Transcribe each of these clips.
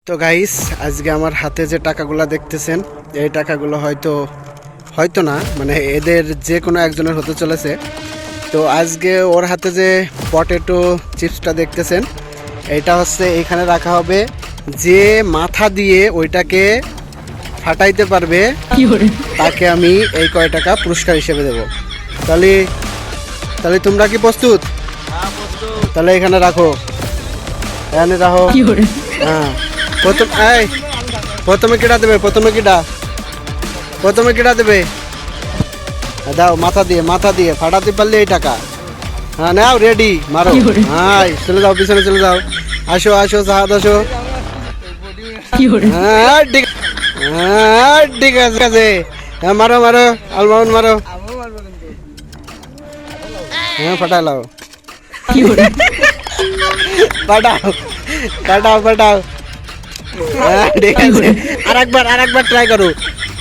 তো গাইস, আজকে আমার হাতে যে টাকাগুলো দেখতেছেন, এই টাকাগুলো হয়তো হয়তো না, মানে এদের যে কোনো একজনের হতে চলেছে। তো আজকে ওর হাতে যে পটেটো চিপসটা দেখতেছেন, এটা হচ্ছে এখানে রাখা হবে। যে মাথা দিয়ে ওইটাকে ফাটাইতে পারবে তাকে আমি এই কয় টাকা পুরস্কার হিসেবে দেব। তাহলে তাহলে তোমরা কি প্রস্তুত? তাহলে এখানে রাখো, এখানে রাখো। হ্যাঁ, প্রথমে কিটা দেবে? প্রথমে কিটা দেবে? দাও, মাথা দিয়ে ফাটাতে পারলে এই টাকা। হ্যাঁ, নাও, রেডি, মারো। হ্যাঁ, চলে যাও, পিছনে চলে যাও। আসো সাহাদ, আসো। হ্যাঁ, ঠিক আছে। হ্যাঁ, মারো আলমাউন, মারো। হ্যাঁ, ফাটালাও। ফাটাও। হ্যাঁ, ঠিক আছে। আরেকবার ট্রাই করো,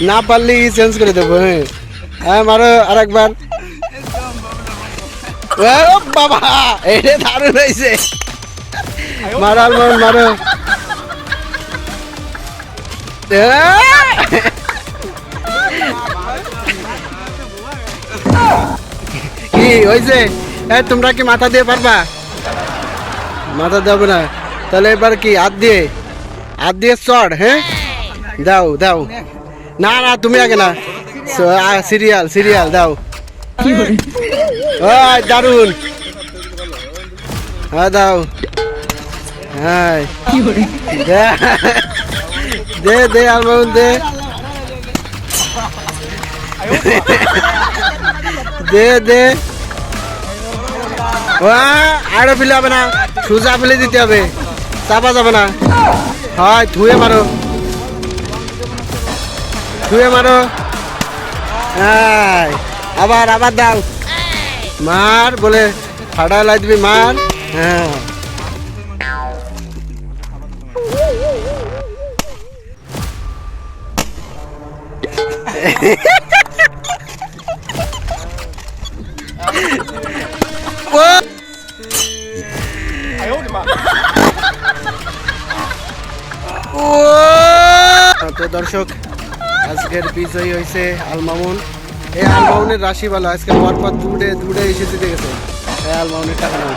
না পারলে চেঞ্জ করে দেবো। হ্যাঁ, মারো আরেকবার। বাবা, এটা দারুণ হয়েছে। মারো আলমাউন, মারো। কি হয়েছে? তোমরা কি মাথা দিয়ে পারবা? মাথা দেবো না? তাহলে এবার কি হাত দিয়ে চড়। হ্যাঁ, দাও। না, তুমি আগে না। সিরিয়াল দাও। দারুন। হ্যাঁ, দাও। হ্যাঁ, দে আলমাউন, দে। আরো ফেলে হবে না, সোজা ফেলে দিতে হবে, চাপা যাবে না। হয়, ধুয়ে মারো। আবার দাও, মার বলে ফাটা লাই দিবি, মার। হ্যাঁ, তো দর্শক, আজকের বিজয়ী হয়েছে আলমামুন। এই আলমামুনের রাশি ভালো, আজকে পরপর দুটে এসে জিতে গেছে। আলমামুনের টাকা নাও।